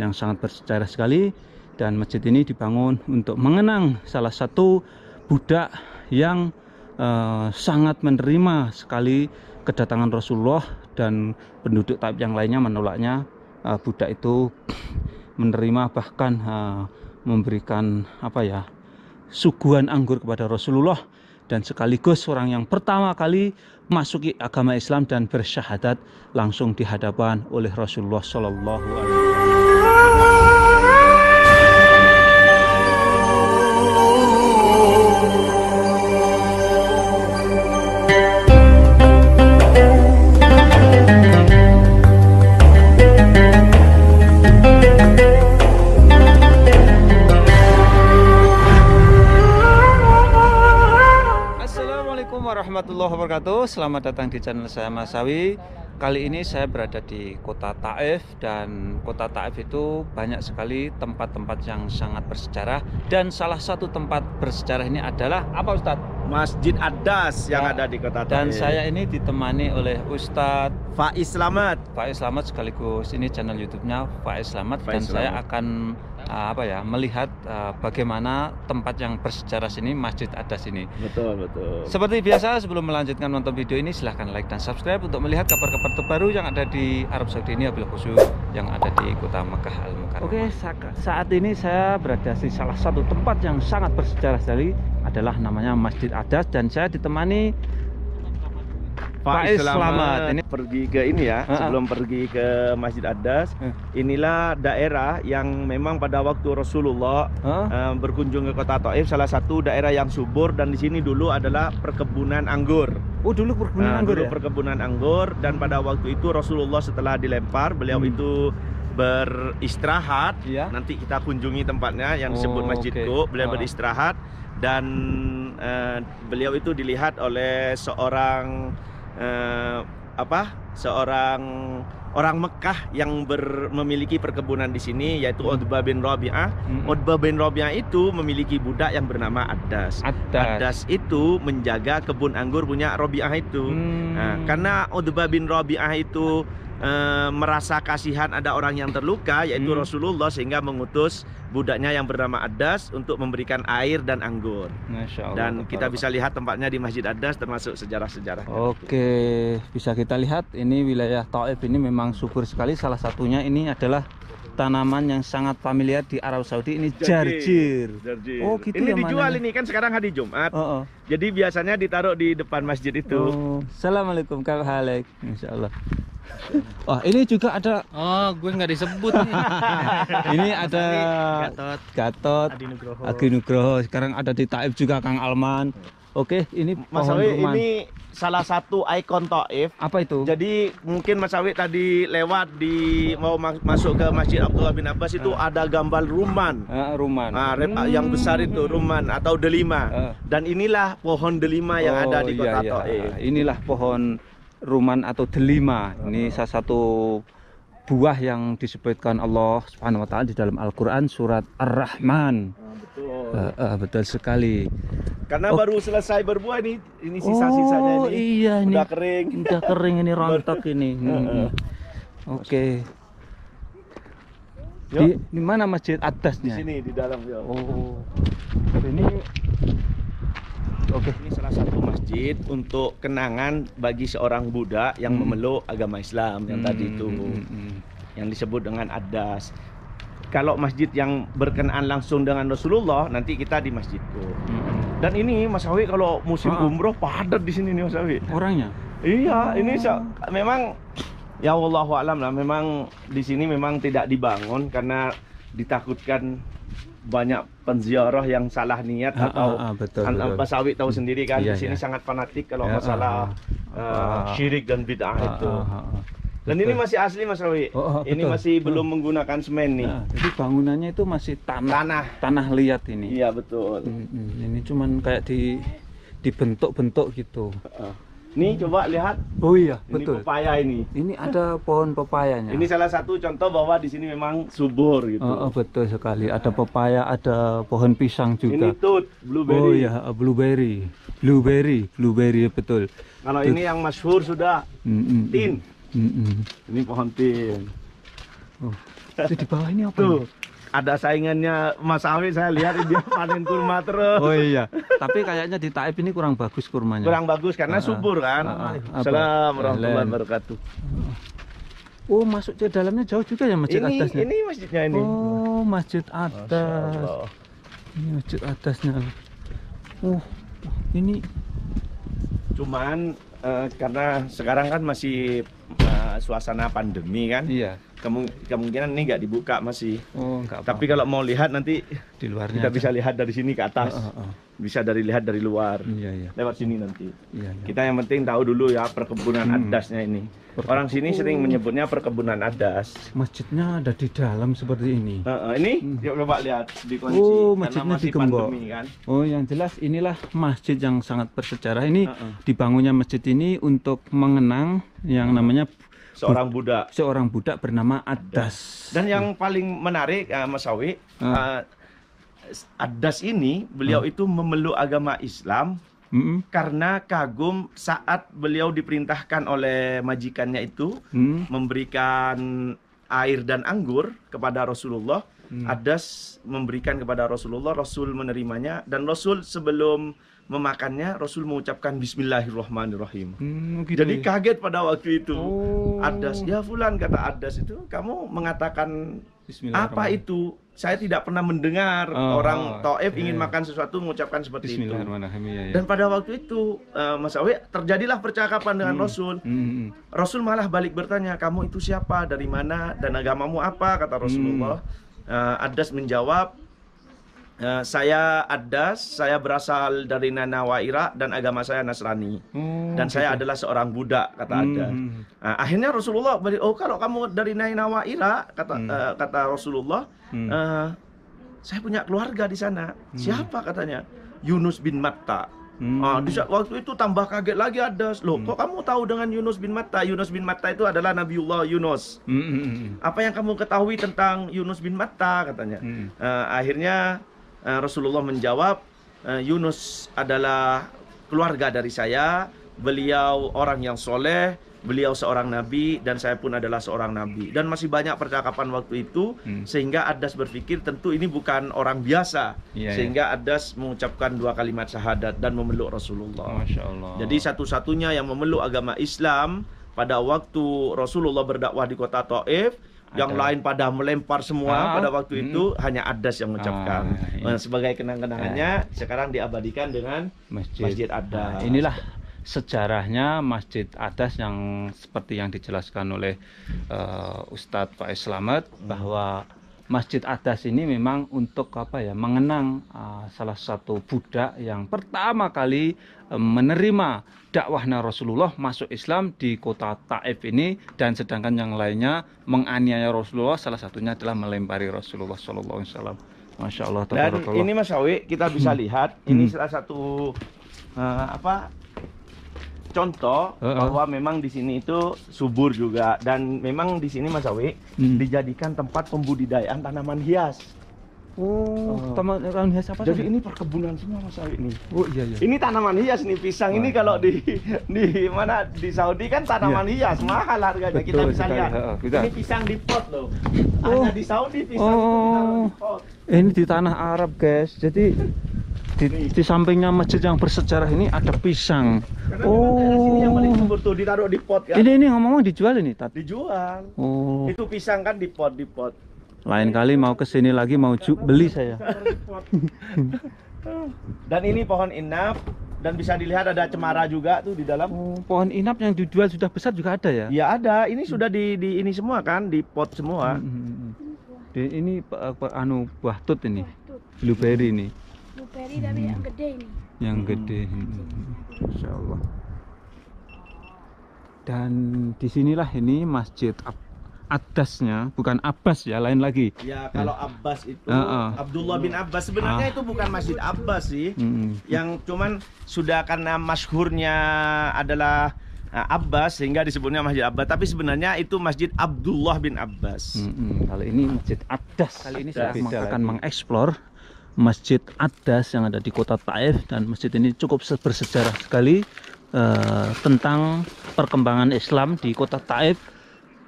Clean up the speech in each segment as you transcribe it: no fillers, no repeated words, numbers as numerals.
yang sangat bersejarah sekali. Dan masjid ini dibangun untuk mengenang salah satu budak yang sangat menerima sekali kedatangan Rasulullah, dan penduduk Taif yang lainnya menolaknya. Budak itu menerima, bahkan memberikan suguhan anggur kepada Rasulullah, dan sekaligus orang yang pertama kali masuki agama Islam dan bersyahadat langsung di hadapan oleh Rasulullah Shallallahu Alaihi Wasallam. Warahmatullahi wabarakatuh. Selamat datang di channel saya, Mas Sawi. Kali ini saya berada di kota Taif, dan kota Taif itu banyak sekali tempat-tempat yang sangat bersejarah, dan salah satu tempat bersejarah ini adalah apa, Ustadz? Masjid Ad-Das yang ada di kota Taif. Dan saya ini ditemani oleh Ustadz Faiz Slamet. Faiz Slamet, sekaligus ini channel YouTube-nya Faiz Slamet, dan Slamet. saya akan melihat bagaimana tempat yang bersejarah sini, Masjid Ad-Das ini. Betul. Seperti biasa, sebelum melanjutkan nonton video ini, silahkan like dan subscribe untuk melihat kabar-kabar terbaru yang ada di Arab Saudi ini, wabil khusus yang ada di kota Makkah Al-Mukarramah. Oke, saat ini saya berada di salah satu tempat yang sangat bersejarah sekali, adalah namanya Masjid Ad-Das, dan saya ditemani Faiz Slamet. Ini pergi ke ini ya, sebelum pergi ke Masjid Ad-Das, inilah daerah yang memang pada waktu Rasulullah berkunjung ke kota Taif, salah satu daerah yang subur, dan di sini dulu adalah perkebunan anggur. Oh, dulu perkebunan anggur, dulu perkebunan anggur, dan pada waktu itu Rasulullah setelah dilempar, beliau itu beristirahat. Nanti kita kunjungi tempatnya yang disebut Masjid Qub. Beliau beristirahat, dan beliau itu dilihat oleh seorang orang Mekah yang memiliki perkebunan di sini, yaitu Utbah bin Rabi'ah. Utbah bin Rabi'ah itu memiliki budak yang bernama Ad-Das. Ad-Das itu menjaga kebun anggur punya Rabi'ah itu. Karena Utbah bin Rabi'ah itu merasa kasihan ada orang yang terluka, yaitu Rasulullah, sehingga mengutus budaknya yang bernama Ad-Das untuk memberikan air dan anggur. Masya Allah, dan kita bisa lihat tempatnya di Masjid Ad-Das, termasuk sejarah-sejarah. Oke, bisa kita lihat ini wilayah Taif ini memang subur sekali. Salah satunya ini adalah tanaman yang sangat familiar di Arab Saudi, ini jarjir. Oh gitu. Ini dijual ini kan sekarang hari Jumat. Jadi biasanya ditaruh di depan masjid itu. Assalamualaikum kabar, Insya Allah. Oh, ini juga ada. Oh, gue nggak disebut nih. Ini ada Gatot, Adi Nugroho. Sekarang ada di Taif juga Kang Alman. Oke, ini Mas Sawi, ini salah satu ikon Taif. Apa itu? Jadi mungkin Mas Sawi tadi lewat mau masuk ke Masjid Abdullah bin Abbas, itu ada gambar rumman. Yang besar itu rumman atau delima. Dan inilah pohon delima yang ada di kota Taif. Inilah pohon rumman atau delima. Ini salah satu buah yang disebutkan Allah Subhanahu wa taala di dalam Al-Qur'an surat Ar-Rahman. Betul sekali. Karena baru selesai berbuah ini sisa-sisanya ini. Iya, ini udah kering. Udah kering ini, rontok ini. Oke. Di mana Masjid Ad-Dasnya? Di sini di dalam ya. Oh. Ini Ini salah satu masjid untuk kenangan bagi seorang budak yang memeluk agama Islam yang tadi itu, yang disebut dengan Ad-Das. Kalau masjid yang berkenaan langsung dengan Rasulullah, nanti kita di Masjid Qub. Dan ini Mas Sawi, kalau musim umroh padat di sini nih Mas Sawi. Orangnya? Iya, ini memang ya wallahu alam lah, memang di sini memang tidak dibangun karena ditakutkan banyak penziarah yang salah niat atau betul. Mas Sawi tahu sendiri kan, di sini sangat fanatik kalau masalah syirik dan bid'ah itu. Dan ini masih asli Mas Sawi. Ini masih belum menggunakan semen nih. Jadi bangunannya itu masih tanah liat ini. Iya betul. Ini cuman kayak dibentuk-bentuk gitu. Nih coba lihat. Oh iya, betul. Ini pepaya ini. Ini ada pohon pepayanya. Ini salah satu contoh bahwa di sini memang subur gitu. Betul sekali. Ada pepaya, ada pohon pisang juga. Ini tut, blueberry. Oh iya, blueberry betul. Kalau ini yang masyhur sudah tin. Ini pohon tin. Itu di bawah ini apa? Tuh, ada saingannya Mas Awi, saya lihat dia panen kurma terus. Oh iya, tapi kayaknya di Taif ini kurang bagus kurmanya. Kurang bagus karena subur kan. Assalamualaikum warahmatullahi wabarakatuh. Oh, masuk ke dalamnya jauh juga ya masjid atasnya? Ini masjidnya ini. Oh, masjid atas. Ini masjid atasnya. Oh, ini. Cuman karena sekarang kan masih suasana pandemi kan. Iya. Kemungkinan ini nggak dibuka masih. Oh, nggak apa-apa. Tapi kalau mau lihat nanti di luarnya kita bisa lihat dari sini ke atas. Bisa lihat dari luar. Iya. Lewat sini nanti. Iya. Kita yang penting tahu dulu ya perkebunan adasnya ini. Orang sini sering menyebutnya perkebunan adas. Masjidnya ada di dalam seperti ini. Ini coba lihat di kondisi. Oh, masjidnya digembok. Kan? Oh, yang jelas inilah masjid yang sangat bersejarah. Ini dibangunnya masjid ini untuk mengenang yang namanya seorang budak bernama Adas. Dan yang paling menarik Mas Awi, Adas ini beliau itu memeluk agama Islam karena kagum saat beliau diperintahkan oleh majikannya itu memberikan air dan anggur kepada Rasulullah. Adas memberikan kepada Rasulullah, Rasul menerimanya, dan Rasul sebelum memakannya Rasul mengucapkan Bismillahirrahmanirrahim. Gitu. Jadi kaget pada waktu itu. Adas, ya fulan, kata Adas itu, kamu mengatakan apa itu? Saya tidak pernah mendengar orang Taif ingin makan sesuatu mengucapkan seperti itu. Dan pada waktu itu Mas Awi, terjadilah percakapan dengan Rasul. Rasul malah balik bertanya, kamu itu siapa, dari mana, dan agamamu apa, kata Rasulullah. Adas menjawab, saya Adas, saya berasal dari Nanawaira dan agama saya Nasrani. Dan saya adalah seorang budak, kata Adas. Akhirnya Rasulullah beri, oh kalau kamu dari Nanawaira, kata Rasulullah, saya punya keluarga di sana. Siapa, katanya? Yunus bin Matta. Di waktu itu tambah kaget lagi Adas. Loh, kok kamu tahu dengan Yunus bin Matta? Yunus bin Matta itu adalah Nabiullah Yunus. Apa yang kamu ketahui tentang Yunus bin Matta, katanya? Akhirnya Rasulullah menjawab, Yunus adalah keluarga dari saya, beliau orang yang soleh, beliau seorang nabi, dan saya pun adalah seorang nabi. Dan masih banyak percakapan waktu itu, sehingga Adas berpikir tentu ini bukan orang biasa, sehingga Adas mengucapkan 2 kalimat syahadat dan memeluk Rasulullah. Masya Allah. Jadi satu-satunya yang memeluk agama Islam pada waktu Rasulullah berdakwah di kota Taif. Yang lain pada melempar semua pada waktu itu, hanya Adas yang mengucapkan. Sebagai kenang-kenangannya sekarang diabadikan dengan Masjid Adas. Inilah sejarahnya Masjid Adas yang seperti yang dijelaskan oleh Ustadz Faiz Slamet, bahwa Masjid Adas ini memang untuk mengenang salah satu budak yang pertama kali menerima dakwahnya Rasulullah, masuk Islam di kota Taif ini, dan sedangkan yang lainnya menganiaya Rasulullah, salah satunya adalah melempari Rasulullah SAW. Masya Allah. Dan ini Mas Awi, kita bisa lihat ini salah satu contoh bahwa memang di sini itu subur juga, dan memang di sini Mas Awi dijadikan tempat pembudidayaan tanaman hias. Tanaman hias apa? Jadi ini perkebunan semua Mas Awi ini. Oh iya. Ini tanaman hias nih, pisang ini kalau di mana di Saudi kan tanaman hias mahal harganya. Kita bisa lihat. Ini pisang di pot loh. Hanya di Saudi pisang di pot. Ini di tanah Arab guys. Jadi di sampingnya masjid yang bersejarah ini ada pisang. Sini yang paling subur tuh ditaruh di pot kan. Ini ngomong dijual ini, Tat? Dijual. Itu pisang kan di pot. Lain kali mau kesini lagi mau beli saya. Dan ini pohon inap, dan bisa dilihat ada cemara juga tuh di dalam. Pohon inap yang dijual sudah besar juga ada ya? Ya ada. Ini sudah di ini semua kan, di pot semua. Ini buah tut ini, blueberry ini. Blueberry tapi yang gede ini. Yang gede. Masya Allah. Dan disinilah ini Masjid Adasnya, bukan Abbas ya, lain lagi. Ya, kalau Abbas itu Abdullah bin Abbas, sebenarnya itu bukan Masjid Abbas sih. Yang cuman sudah karena masyhurnya adalah Abbas sehingga disebutnya Masjid Abbas, tapi sebenarnya itu Masjid Abdullah bin Abbas. Kali ini Masjid Adas. Kali ini saya akan mengeksplor Masjid Adas yang ada di kota Taif, dan masjid ini cukup bersejarah sekali tentang perkembangan Islam di kota Taif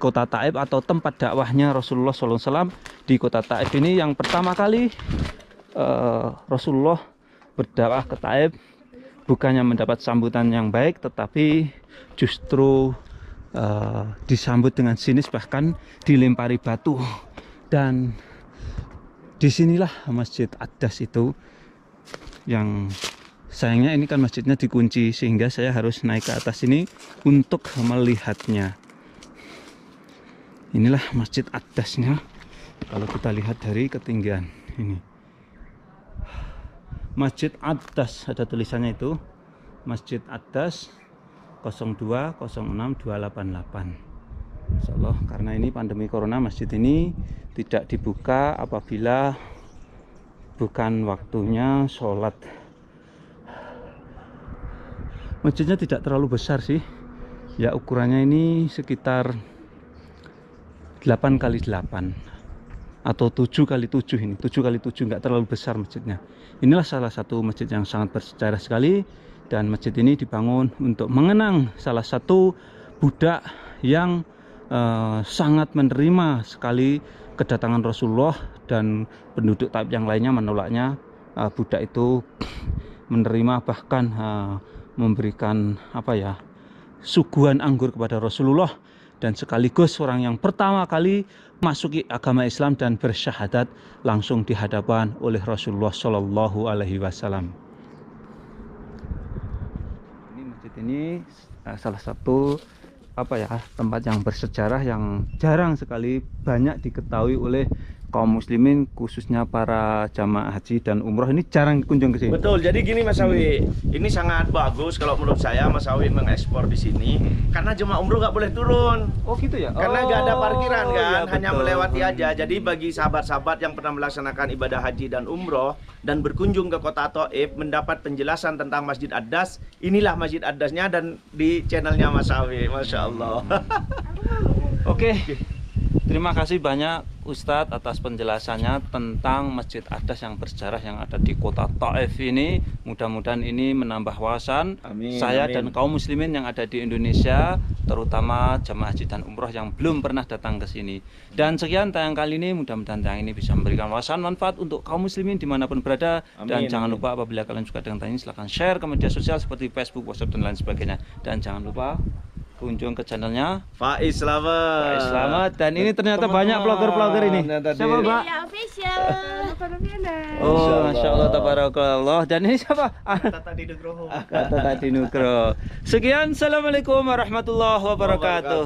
kota Taif atau tempat dakwahnya Rasulullah SAW di kota Taif ini. Yang pertama kali Rasulullah berdakwah ke Taif bukannya mendapat sambutan yang baik, tetapi justru disambut dengan sinis, bahkan dilempari batu. Dan disinilah Masjid Ad-Das itu, yang sayangnya ini kan masjidnya dikunci, sehingga saya harus naik ke atas ini untuk melihatnya. Inilah Masjid Ad-Dasnya kalau kita lihat dari ketinggian ini. Masjid Ad-Das, ada tulisannya itu, Masjid Ad-Das 0206288. Insya Allah, karena ini pandemi corona, masjid ini tidak dibuka apabila bukan waktunya sholat. Masjidnya tidak terlalu besar sih ya, ukurannya ini sekitar 8x8 atau 7x7 ini, 7x7, nggak terlalu besar masjidnya. Inilah salah satu masjid yang sangat bersejarah sekali, dan masjid ini dibangun untuk mengenang salah satu budak yang sangat menerima sekali kedatangan Rasulullah, dan penduduk Taif yang lainnya menolaknya. Budak itu menerima, bahkan memberikan suguhan anggur kepada Rasulullah, dan sekaligus orang yang pertama kali masuki agama Islam dan bersyahadat langsung di hadapan oleh Rasulullah Shallallahu Alaihi Wasallam. Ini masjid ini salah satu tempat yang bersejarah yang jarang sekali banyak diketahui oleh kaum muslimin, khususnya para jamaah haji dan umroh ini jarang kunjung ke sini. Betul. Jadi gini Mas Awi, ini sangat bagus kalau menurut saya Mas Awi mengekspor di sini, karena jemaah umroh nggak boleh turun. Oh gitu ya? Karena nggak ada parkiran kan, ya, hanya melewati aja. Jadi bagi sahabat-sahabat yang pernah melaksanakan ibadah haji dan umroh dan berkunjung ke kota Taif, mendapat penjelasan tentang Masjid Ad-Das, inilah Masjid Ad-Dasnya, dan di channelnya Mas Awi, Masya Allah. Oke. Terima kasih banyak Ustadz atas penjelasannya tentang Masjid Ad-Das yang bersejarah yang ada di kota Taif ini. Mudah-mudahan ini menambah wawasan saya dan kaum muslimin yang ada di Indonesia, terutama jamaah haji dan umroh yang belum pernah datang ke sini. Dan sekian tayang kali ini, mudah-mudahan tayang ini bisa memberikan wawasan manfaat untuk kaum muslimin dimanapun berada. Dan jangan lupa apabila kalian suka dengan tayang ini, silahkan share ke media sosial seperti Facebook, WhatsApp, dan lain sebagainya. Dan jangan lupa kunjung ke channelnya Faiz Slamet. Dan ini ternyata banyak vlogger-vlogger ini. Siapa Mbak? Ya, official. Oh, Masya Allah, tabarakallah. Dan ini siapa? Tata Dinugroho. Kata Tati Nugro. Sekian, assalamualaikum warahmatullahi wabarakatuh.